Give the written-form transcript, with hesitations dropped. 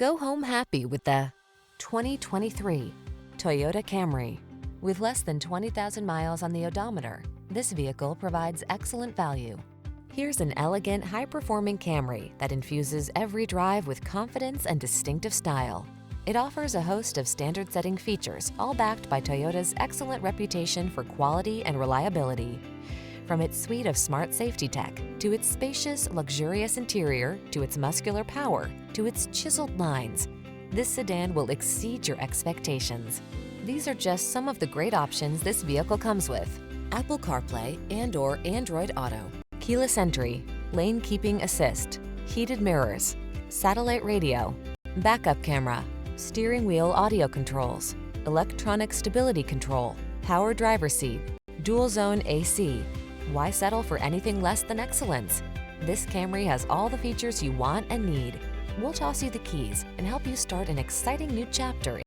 Go home happy with the 2023 Toyota Camry. With less than 20,000 miles on the odometer, this vehicle provides excellent value. Here's an elegant, high-performing Camry that infuses every drive with confidence and distinctive style. It offers a host of standard-setting features, all backed by Toyota's excellent reputation for quality and reliability. From its suite of smart safety tech, to its spacious, luxurious interior, to its muscular power, to its chiseled lines, this sedan will exceed your expectations. These are just some of the great options this vehicle comes with: Apple CarPlay and/or Android Auto, keyless entry, lane keeping assist, heated mirrors, satellite radio, backup camera, steering wheel audio controls, electronic stability control, power driver's seat, dual zone AC. Why settle for anything less than excellence? This Camry has all the features you want and need. We'll toss you the keys and help you start an exciting new chapter